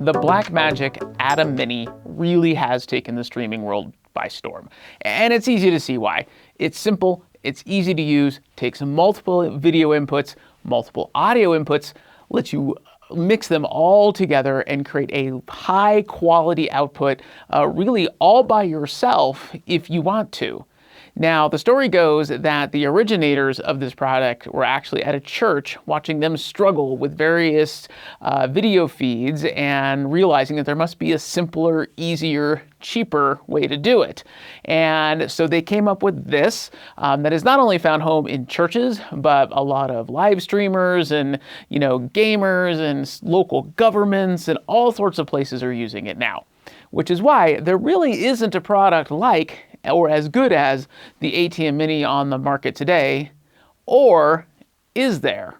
The Blackmagic ATEM Mini really has taken the streaming world by storm. And it's easy to see why. It's simple, it's easy to use, takes multiple video inputs, multiple audio inputs, lets you mix them all together and create a high quality output really all by yourself if you want to. Now, the story goes that the originators of this product were actually at a church watching them struggle with various video feeds and realizing that there must be a simpler, easier, cheaper way to do it. And so they came up with this that is not only found home in churches, but a lot of live streamers and, gamers and local governments and all sorts of places are using it now. Which is why there really isn't a product like or as good as the ATEM Mini on the market today, or is there?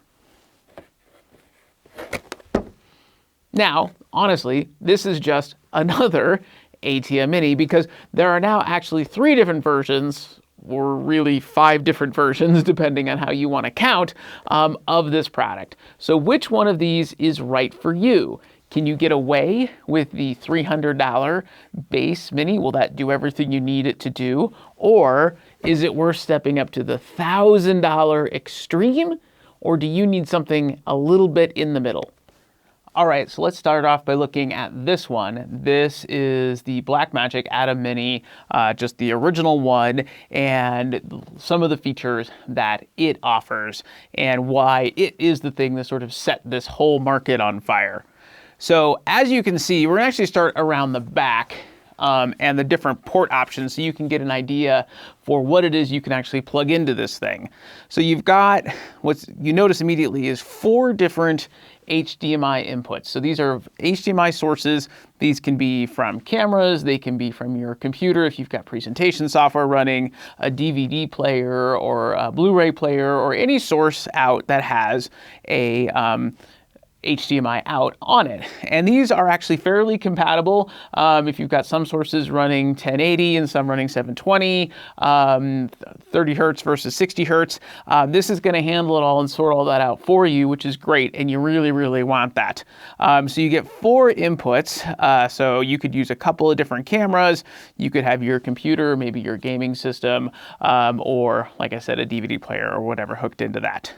Now, honestly, this is just another ATEM Mini because there are now actually 3 different versions, or really 5 different versions, depending on how you want to count, of this product. So which one of these is right for you? Can you get away with the $300 base Mini? Will that do everything you need it to do? Or is it worth stepping up to the $1,000 Extreme? Or do you need something a little bit in the middle? All right, so let's start off by looking at this one. This is the Blackmagic ATEM Mini, just the original one, and some of the features that it offers and why it is the thing that sort of set this whole market on fire. So as you can see, we're going to actually start around the back and the different port options so you can get an idea for what it is you can actually plug into this thing. So you've got, what you notice immediately is 4 different HDMI inputs. So these are HDMI sources. These can be from cameras, they can be from your computer if you've got presentation software running, a DVD player or a Blu-ray player, or any source out that has a HDMI out on it. And these are actually fairly compatible if you've got some sources running 1080 and some running 720, 30 hertz versus 60 hertz. This is going to handle it all and sort all that out for you, which is great, and you really, really want that. So you get 4 inputs, so you could use a couple of different cameras. You could have your computer, maybe your gaming system, or like I said, a DVD player or whatever hooked into that.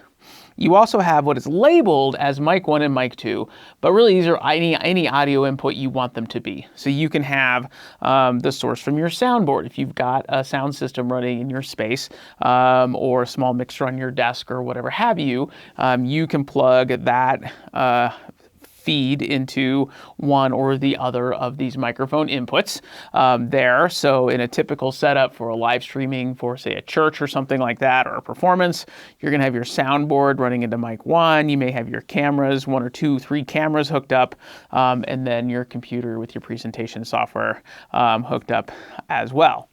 You also have what is labeled as mic 1 and mic 2, but really these are any audio input you want them to be. So you can have the source from your soundboard if you've got a sound system running in your space, or a small mixer on your desk or whatever have you. You can plug that feed into one or the other of these microphone inputs there. So in a typical setup for a live streaming for, say, a church or something like that, or a performance, you're going to have your soundboard running into mic 1. You may have your cameras, 1 or 2, 3 cameras hooked up, and then your computer with your presentation software hooked up as well.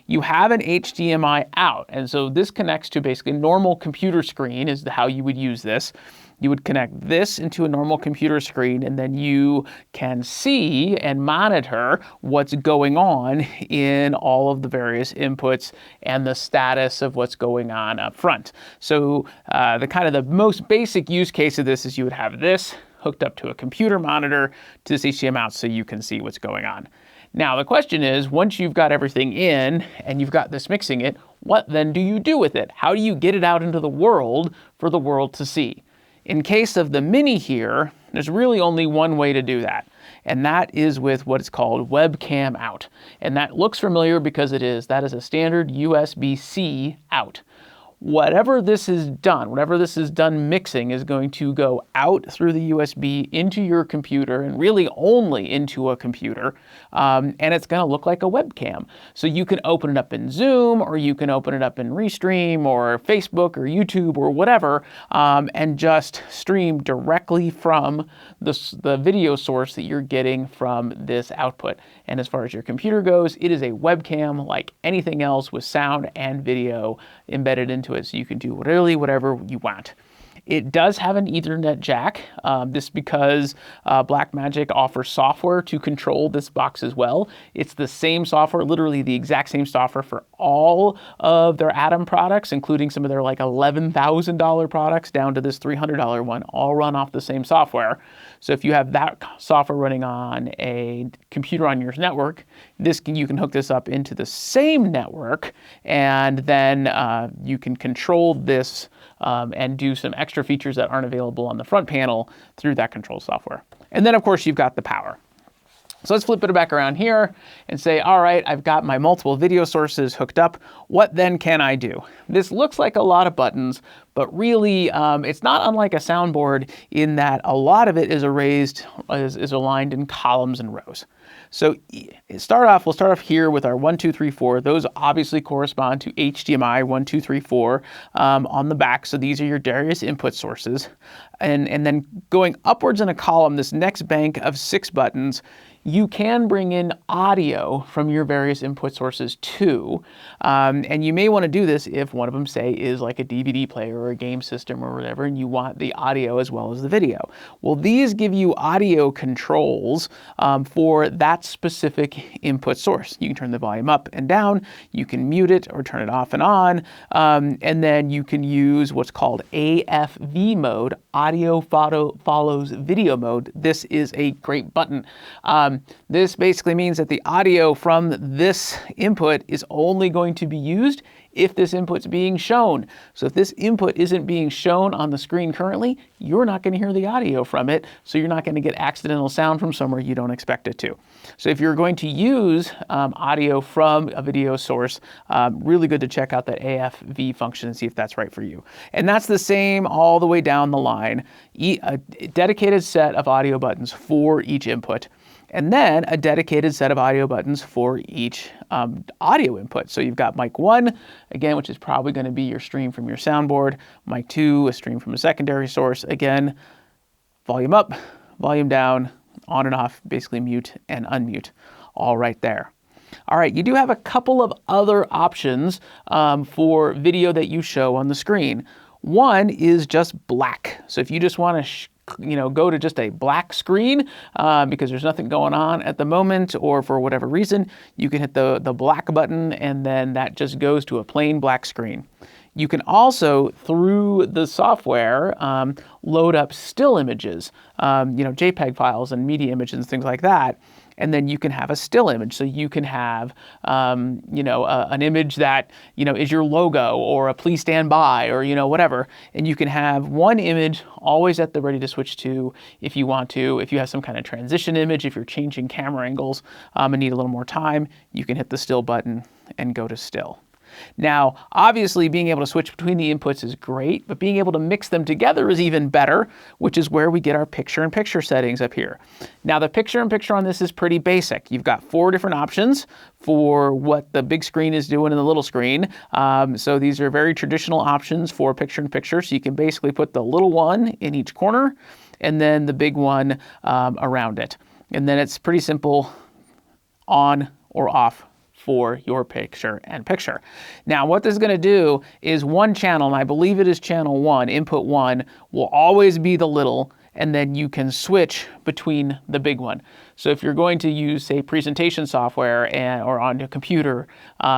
You have an HDMI out, and so this connects to basically normal computer screen is how you would use this. You would connect this into a normal computer screen, and then you can see and monitor what's going on in all of the various inputs and the status of what's going on up front. So the most basic use case of this is you would have this hooked up to a computer monitor to this HDMI out so you can see what's going on. Now, the question is, once you've got everything in and you've got this mixing it, what then do you do with it? How do you get it out into the world for the world to see? In case of the Mini here, there's really only one way to do that, and that is with what is called Webcam Out. And that looks familiar because that is a standard USB-C out. Whatever this is done mixing is going to go out through the USB into your computer, and really only into a computer, and it's going to look like a webcam. So you can open it up in Zoom, or you can open it up in Restream, or Facebook, or YouTube, or whatever, and just stream directly from the video source that you're getting from this output. And as far as your computer goes, it is a webcam like anything else with sound and video embedded into it, so you can do really whatever you want. It does have an Ethernet jack, this because Blackmagic offers software to control this box as well. It's the same software, literally the exact same software for all of their ATEM products, including some of their like $11,000 products down to this $300 one, all run off the same software. So if you have that software running on a computer on your network, you can hook this up into the same network, and then you can control this and do some extra features that aren't available on the front panel through that control software. And then of course you've got the power. So let's flip it back around here and say, all right, I've got my multiple video sources hooked up. What then can I do? This looks like a lot of buttons, but really it's not unlike a soundboard in that a lot of it is aligned in columns and rows. So we'll start off here with our 1, 2, 3, 4. Those obviously correspond to HDMI 1, 2, 3, 4 on the back. So these are your various input sources. And then going upwards in a column, this next bank of 6 buttons, you can bring in audio from your various input sources too. And you may want to do this if one of them, say, is like a DVD player or a game system or whatever, and you want the audio as well as the video. Well, these give you audio controls for that specific input source. You can turn the volume up and down, you can mute it or turn it off and on, and then you can use what's called AFV mode, audio follows video mode. This is a great button. This basically means that the audio from this input is only going to be used if this input's being shown. So if this input isn't being shown on the screen currently, you're not going to hear the audio from it, so you're not going to get accidental sound from somewhere you don't expect it to. So if you're going to use audio from a video source, really good to check out that AFV function and see if that's right for you. And that's the same all the way down the line. A dedicated set of audio buttons for each input, and then a dedicated set of audio buttons for each audio input. So you've got mic 1, again, which is probably going to be your stream from your soundboard. Mic 2, a stream from a secondary source. Again, volume up, volume down, on and off, basically mute and unmute, all right there. All right, you do have a couple of other options for video that you show on the screen. One is just black. So if you just want to go to just a black screen because there's nothing going on at the moment, or for whatever reason, you can hit the black button and then that just goes to a plain black screen. You can also, through the software, load up still images, JPEG files and media images and things like that. And then you can have a still image. So you can have, an image that, is your logo or a please stand by or, whatever. And you can have one image always at the ready to switch to if you want to. If you have some kind of transition image, if you're changing camera angles and need a little more time, you can hit the still button and go to still. Now, obviously, being able to switch between the inputs is great, but being able to mix them together is even better, which is where we get our picture-in-picture settings up here. Now, the picture-in-picture on this is pretty basic. You've got 4 different options for what the big screen is doing in the little screen. So these are very traditional options for picture-in-picture. So you can basically put the little one in each corner and then the big one around it. And then it's pretty simple, on or off for your picture-in-picture. Now, what this is going to do is one channel, and I believe it is channel 1, input 1, will always be the little, and then you can switch between the big one. So if you're going to use, say, presentation software or on your computer,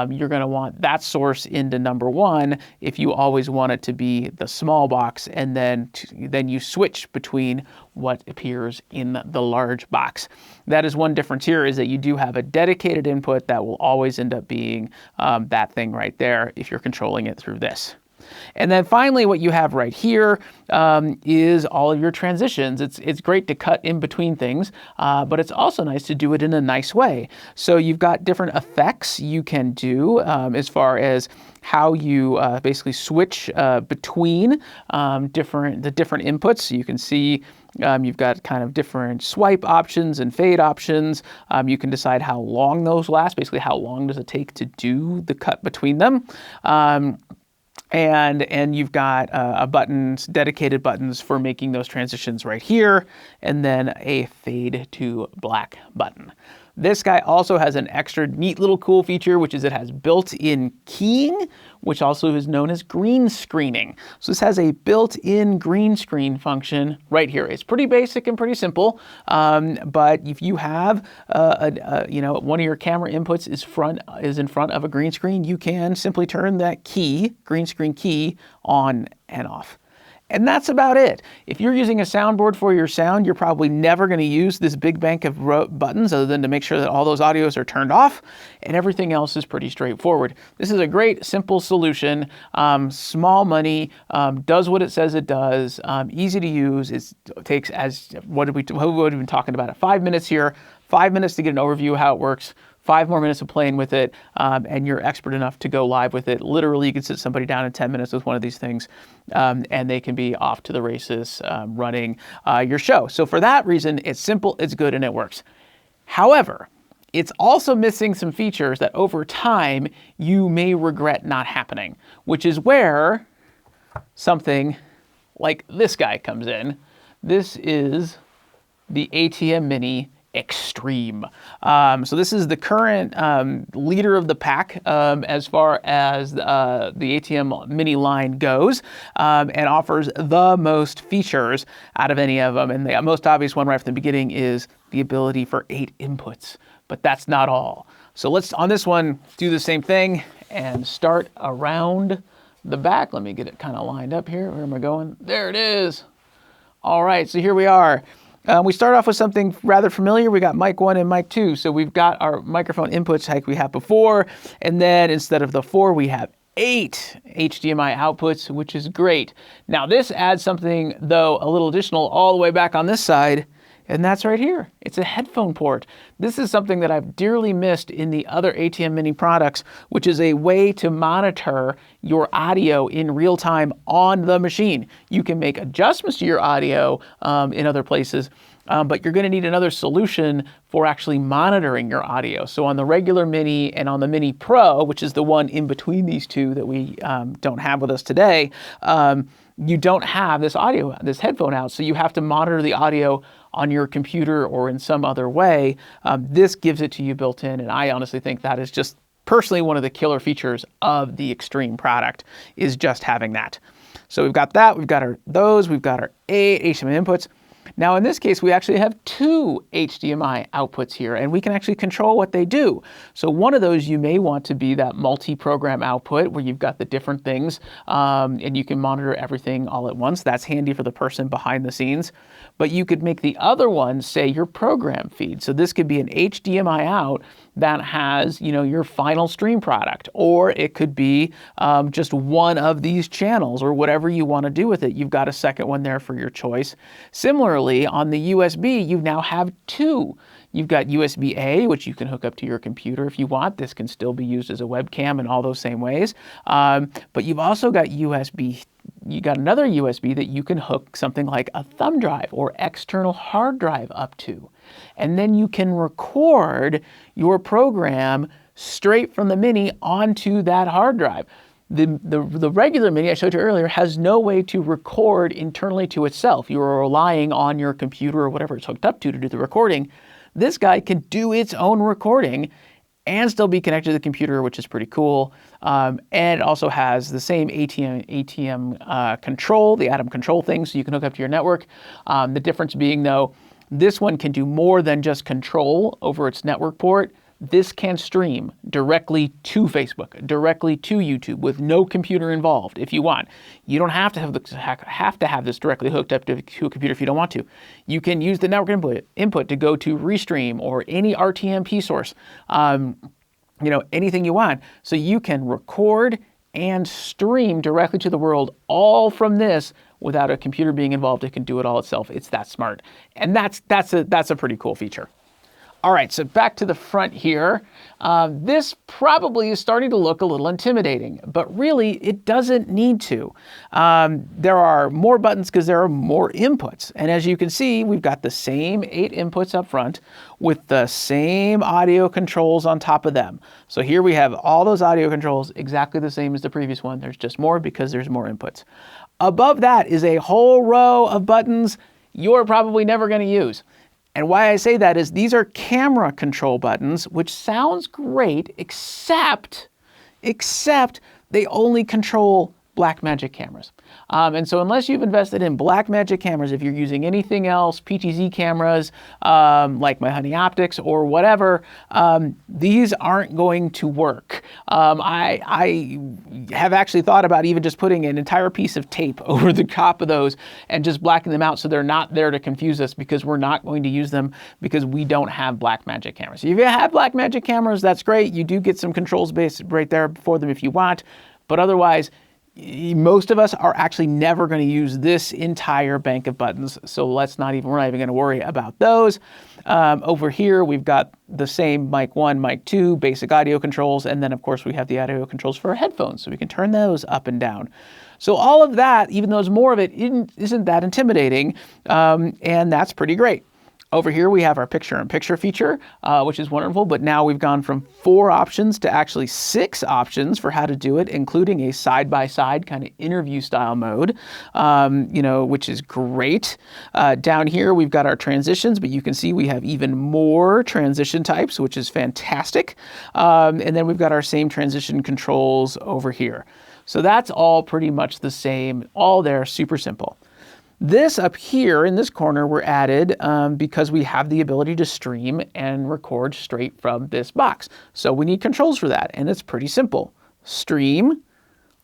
you're going to want that source into number 1 if you always want it to be the small box, and then you switch between what appears in the large box. That is one difference here, is that you do have a dedicated input that will always end up being that thing right there if you're controlling it through this. And then finally, what you have right here is all of your transitions. It's great to cut in between things, but it's also nice to do it in a nice way. So you've got different effects you can do as far as how you basically switch between the different inputs. So you can see you've got kind of different swipe options and fade options. You can decide how long those last, basically how long does it take to do the cut between them. And you've got dedicated buttons for making those transitions right here, and then a fade to black button. This guy also has an extra neat little cool feature, which is it has built-in keying, which also is known as green screening. So this has a built-in green screen function right here. It's pretty basic and pretty simple, but if you have one of your camera inputs is in front of a green screen, you can simply turn that key, green screen key, on and off. And that's about it. If you're using a soundboard for your sound, you're probably never going to use this big bank of buttons other than to make sure that all those audios are turned off, and everything else is pretty straightforward. This is a great, simple solution, small money, does what it says it does, easy to use. It takes, what have we been talking about, 5 minutes here, 5 minutes to get an overview of how it works, 5 more minutes of playing with it, and you're expert enough to go live with it. Literally, you can sit somebody down in 10 minutes with one of these things, and they can be off to the races running your show. So for that reason, it's simple, it's good, and it works. However, it's also missing some features that over time you may regret not happening, which is where something like this guy comes in. This is the ATEM Mini Extreme. So this is the current leader of the pack as far as the ATEM Mini line goes, and offers the most features out of any of them. And the most obvious one right from the beginning is the ability for 8 inputs. But that's not all. So let's, on this one, do the same thing and start around the back. Let me get it kind of lined up here. Where am I going? There it is. All right, so here we are. We start off with something rather familiar. We got mic 1 and mic 2. So we've got our microphone inputs like we had before. And then instead of the 4, we have 8 HDMI outputs, which is great. Now this adds something, though, a little additional all the way back on this side. And that's right here. It's a headphone port. This is something that I've dearly missed in the other ATEM Mini products, which is a way to monitor your audio in real time on the machine. You can make adjustments to your audio in other places, but you're going to need another solution for actually monitoring your audio. So on the regular Mini and on the Mini Pro, which is the one in between these two that we don't have with us today, you don't have this headphone out, so you have to monitor the audio on your computer or in some other way. This gives it to you built in, and I honestly think that is just personally one of the killer features of the Extreme product, is just having that. So we've got that, we've got we've got our 8 HDMI inputs. Now in this case, we actually have 2 HDMI outputs here, and we can actually control what they do. So one of those you may want to be that multi-program output where you've got the different things and you can monitor everything all at once. That's handy for the person behind the scenes. But you could make the other one, say, your program feed. So this could be an HDMI out that has, your final stream product, or it could be just one of these channels or whatever you want to do with it. You've got a second one there for your choice. Similarly, on the USB, you now have 2. You've got USB-A, which you can hook up to your computer if you want. This can still be used as a webcam in all those same ways. But you've also got USB. You got another USB that you can hook something like a thumb drive or external hard drive up to. And then you can record your program straight from the Mini onto that hard drive. The regular Mini I showed you earlier has no way to record internally to itself. You are relying on your computer or whatever it's hooked up to do the recording. This guy can do its own recording and still be connected to the computer, which is pretty cool. And it also has the same ATEM control, the ATEM control thing, so you can hook up to your network. The difference being, though, this one can do more than just control over its network port. This can stream directly to Facebook, directly to YouTube with no computer involved if you want. You don't have to have this directly hooked up to a computer if you don't want to. You can use the network input to go to Restream or any RTMP source, anything you want. So you can record and stream directly to the world all from this without a computer being involved. It can do it all itself. It's that smart. And that's a pretty cool feature. All right, so back to the front here. This probably is starting to look a little intimidating, but really it doesn't need to. There are more buttons because there are more inputs. And as you can see, we've got the same 8 inputs up front with the same audio controls on top of them. So here we have all those audio controls exactly the same as the previous one. There's just more because there's more inputs. Above that is a whole row of buttons you're probably never going to use. And why I say that is these are camera control buttons, which sounds great, except they only control Blackmagic cameras. And so unless you've invested in Blackmagic cameras, if you're using anything else, PTZ cameras, like my Hdmi Optics or whatever, these aren't going to work. I have actually thought about even just putting an entire piece of tape over the top of those and just blacking them out so they're not there to confuse us, because we're not going to use them because we don't have Blackmagic cameras. If you have Blackmagic cameras, that's great. You do get some controls based right there for them if you want, but otherwise, most of us are actually never going to use this entire bank of buttons, so we're not even going to worry about those. Over here, we've got the same mic 1, mic 2, basic audio controls, and then of course we have the audio controls for our headphones, so we can turn those up and down. So all of that, even though more of it isn't that intimidating, and that's pretty great. Over here we have our picture-in-picture feature, which is wonderful, but now we've gone from 4 options to actually 6 options for how to do it, including a side-by-side kind of interview style mode, which is great. Down here we've got our transitions, but you can see we have even more transition types, which is fantastic. And then we've got our same transition controls over here. So that's all pretty much the same, all there, super simple. This up here in this corner were added because we have the ability to stream and record straight from this box. So we need controls for that, and it's pretty simple. Stream,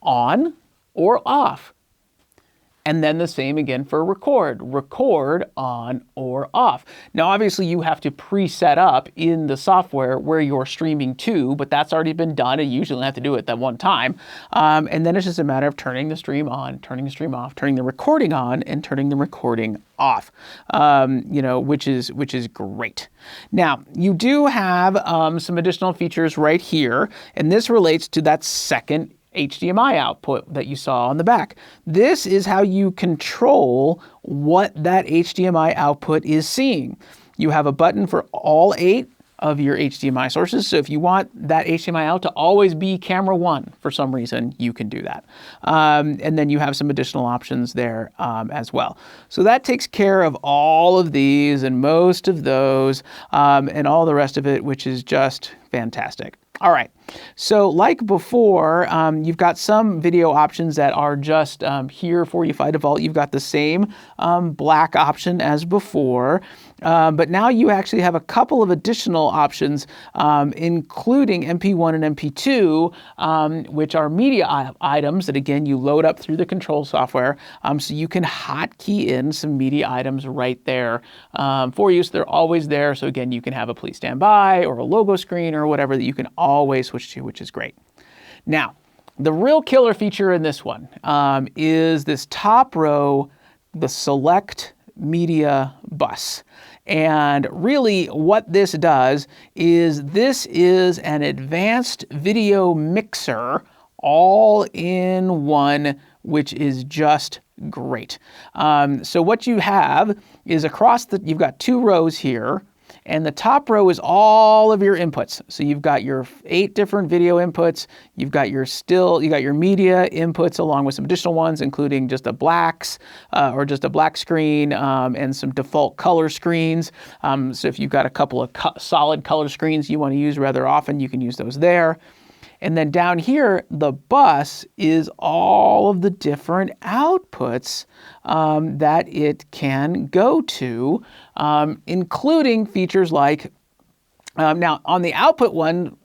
on or off. And then the same again for record. Record on or off. Now obviously you have to preset up in the software where you're streaming to, but that's already been done, and you usually have to do it that one time. And then it's just a matter of turning the stream on, turning the stream off, turning the recording on, and turning the recording off, which is great. Now, you do have some additional features right here, and this relates to that second HDMI output that you saw on the back. This is how you control what that HDMI output is seeing. You have a button for all 8 of your HDMI sources. So if you want that HDMI out to always be camera 1 for some reason, you can do that. And then you have some additional options there as well. So that takes care of all of these and most of those and all the rest of it, which is just fantastic. All right, so like before, you've got some video options that are just here for you by default. You've got the same black option as before, but now you actually have a couple of additional options, including MP1 and MP2, which are media items that, again, you load up through the control software, so you can hotkey in some media items right there for you. So they're always there. So again, you can have a please stand by or a logo screen or whatever that you can always switch to, which is great. Now, the real killer feature in this one is this top row, the select media bus. And really what this does is this is an advanced video mixer all in one, which is just great. So what you have is you've got 2 rows here, and the top row is all of your inputs. So you've got your 8 different video inputs. You've got your media inputs along with some additional ones, including just a blacks or just a black screen and some default color screens. So if you've got a couple of solid color screens you want to use rather often, you can use those there. And then down here, the bus is all of the different outputs that it can go to, including features like, now on the output one,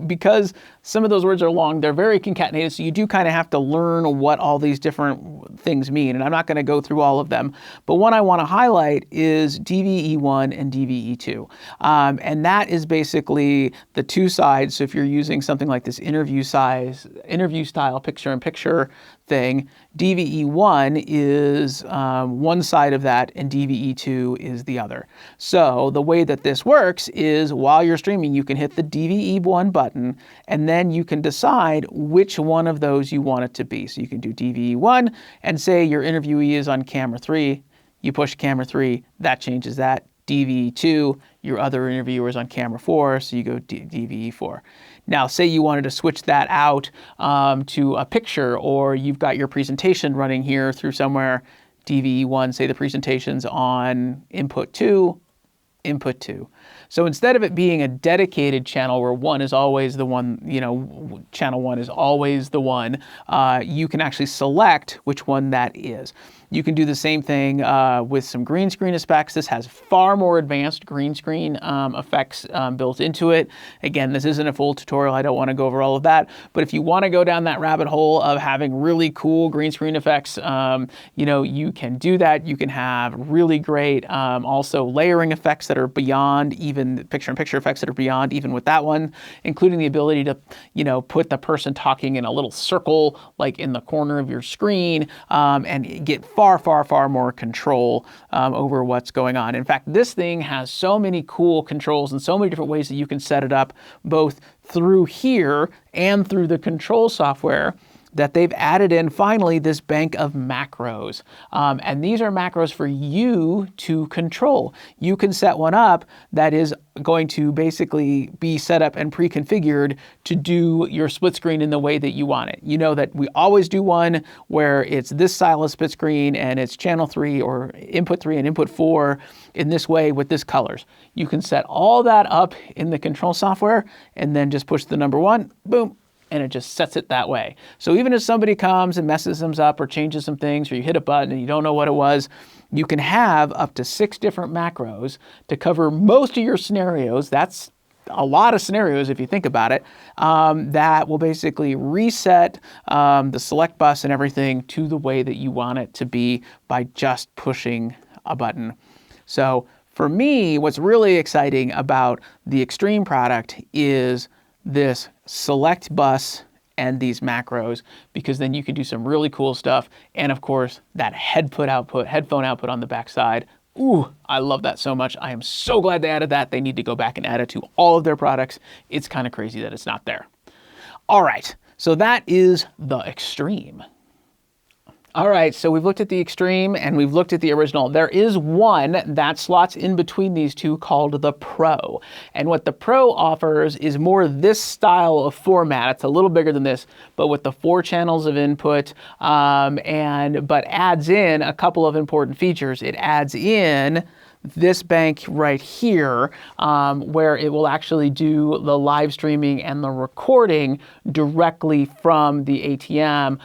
because some of those words are long, they're very concatenated, so you do kind of have to learn what all these different things mean, and I'm not going to go through all of them, but one I want to highlight is DVE1 and DVE2, and that is basically the 2 sides. So if you're using something like this interview style picture-in-picture thing, DVE1 is one side of that, and DVE2 is the other. So the way that this works is while you're streaming, you can hit the DVE1 button, and then you can decide which one of those you want it to be. So you can do DVE1 and say your interviewee is on camera 3. You push camera 3, that changes that. DVE2, your other interviewer is on camera 4, so you go DVE4. Now, say you wanted to switch that out to a picture, or you've got your presentation running here through somewhere, DVE1, say the presentation's on input 2, input 2. So instead of it being a dedicated channel where one is always the one, you know, channel 1 is always the one, you can actually select which one that is. You can do the same thing with some green screen effects. This has far more advanced green screen effects built into it. Again, this isn't a full tutorial. I don't want to go over all of that. But if you want to go down that rabbit hole of having really cool green screen effects, you know, you can do that. You can have really great also layering effects that are beyond even picture-in-picture effects that are beyond even with that one, including the ability to, you know, put the person talking in a little circle like in the corner of your screen and get far more control over what's going on. In fact, this thing has so many cool controls and so many different ways that you can set it up, both through here and through the control software, that they've added in finally this bank of macros. And these are macros for you to control. You can set one up that is going to basically be set up and pre-configured to do your split screen in the way that you want it. You know that we always do one where it's this style of split screen and it's channel 3 or input 3 and input 4 in this way with this colors. You can set all that up in the control software and then just push the number 1, boom, and it just sets it that way. So even if somebody comes and messes them up or changes some things, or you hit a button and you don't know what it was, you can have up to 6 different macros to cover most of your scenarios. That's a lot of scenarios if you think about it, that will basically reset the select bus and everything to the way that you want it to be by just pushing a button. So for me, what's really exciting about the Extreme product is this select bus and these macros, because then you can do some really cool stuff. And of course, that headphone output on the back side. Ooh, I love that so much. I am so glad they added that. They need to go back and add it to all of their products. It's kind of crazy that it's not there. All right, so that is the Extreme. All right, so we've looked at the Extreme and we've looked at the original. There is one that slots in between these two called the Pro. And what the Pro offers is more this style of format. It's a little bigger than this, but with the 4 channels of input, but adds in a couple of important features. It adds in this bank right here, where it will actually do the live streaming and the recording directly from the ATEM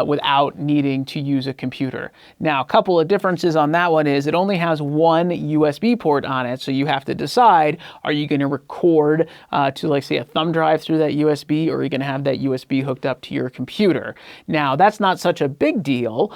without needing to use a computer. Now, a couple of differences on that one is it only has one USB port on it, so you have to decide, are you going to record to, like, say, a thumb drive through that USB, or are you going to have that USB hooked up to your computer? Now, that's not such a big deal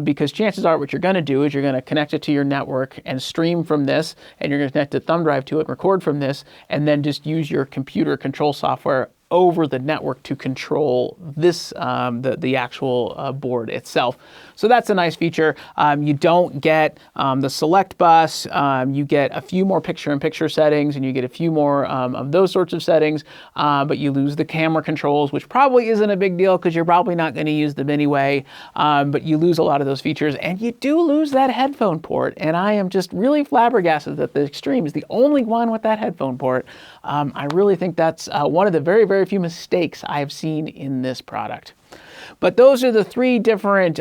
because chances are what you're going to do is you're going to connect it to your network and stream from this, and you're going to connect a thumb drive to it and record from this, and then just use your computer control software over the network to control this, the actual board itself. So that's a nice feature. You don't get the select bus. You get a few more picture-in-picture settings, and you get a few more of those sorts of settings, but you lose the camera controls, which probably isn't a big deal because you're probably not going to use them anyway, but you lose a lot of those features, and you do lose that headphone port, and I am just really flabbergasted that the Extreme is the only one with that headphone port. I really think that's one of the very, very few mistakes I've seen in this product. But those are the 3 different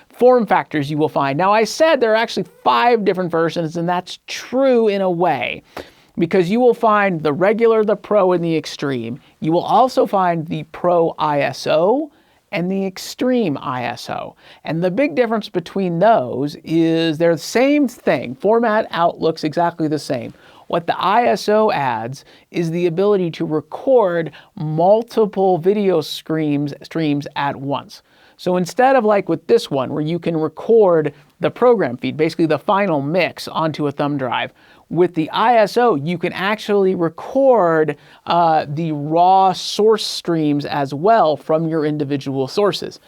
form factors you will find. Now, I said there are actually 5 different versions, and that's true in a way, because you will find the regular, the Pro, and the Extreme. You will also find the Pro ISO and the Extreme ISO. And the big difference between those is they're the same thing. Format out looks exactly the same. What the ISO adds is the ability to record multiple video streams at once. So instead of like with this one, where you can record the program feed, basically the final mix, onto a thumb drive, with the ISO, you can actually record the raw source streams as well from your individual sources.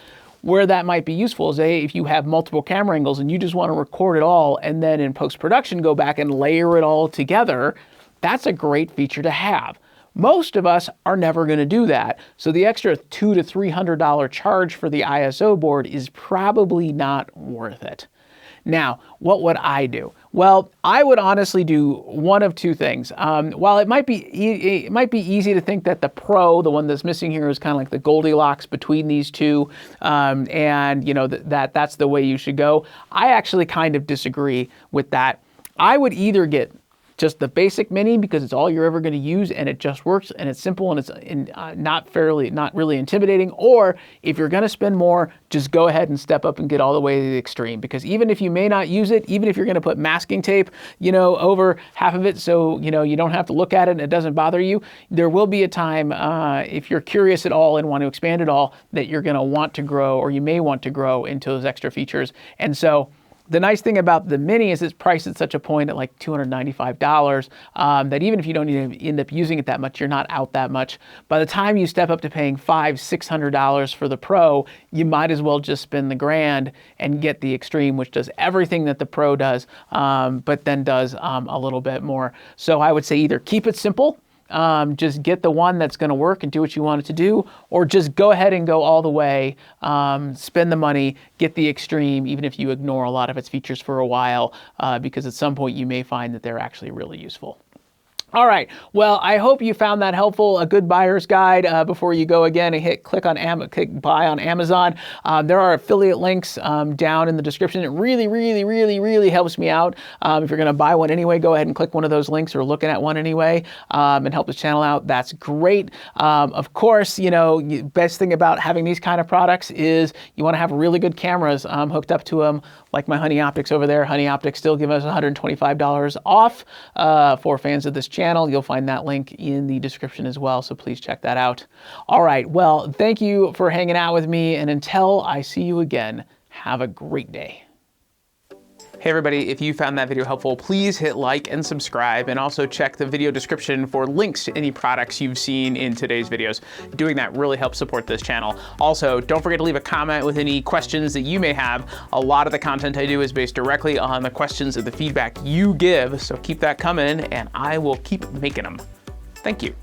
Where that might be useful is if you have multiple camera angles and you just want to record it all and then in post-production go back and layer it all together. That's a great feature to have. Most of us are never going to do that, so the extra $200 to $300 charge for the ISO board is probably not worth it. Now, what would I do? Well, I would honestly do one of 2 things. While it might be easy to think that the Pro, the one that's missing here, is kind of like the Goldilocks between these two, and you know that's the way you should go. I actually kind of disagree with that. I would either get just the basic Mini because it's all you're ever going to use and it just works and it's simple and it's not really intimidating. Or if you're going to spend more, just go ahead and step up and get all the way to the Extreme, because even if you may not use it, even if you're going to put masking tape, over half of it so you don't have to look at it and it doesn't bother you, there will be a time if you're curious at all and want to expand at all that you're going to want to grow, or you may want to grow into those extra features. And so the nice thing about the Mini is it's priced at such a point at like $295 that even if you don't even end up using it that much, you're not out that much. By the time you step up to paying $500-600 for the Pro, you might as well just spend the grand and get the Extreme, which does everything that the Pro does, but then does a little bit more. So I would say either keep it simple, just get the one that's going to work and do what you want it to do, or just go ahead and go all the way, spend the money, get the Extreme, even if you ignore a lot of its features for a while, because at some point you may find that they're actually really useful. All right, well, I hope you found that helpful, a good buyer's guide before you go again and click buy on Amazon. There are affiliate links down in the description. It really helps me out. If you're gonna buy one anyway, go ahead and click one of those links, or looking at one anyway, and help this channel out. That's great. Of course, best thing about having these kind of products is you wanna have really good cameras hooked up to them, like my Honey Optics over there. Honey Optics still give us $125 off for fans of this channel. You'll find that link in the description as well, so please check that out. All right, well, thank you for hanging out with me, and until I see you again, have a great day. Hey everybody, if you found that video helpful, please hit like and subscribe, and also check the video description for links to any products you've seen in today's videos. Doing that really helps support this channel. Also, don't forget to leave a comment with any questions that you may have. A lot of the content I do is based directly on the questions and the feedback you give, so keep that coming and I will keep making them. Thank you.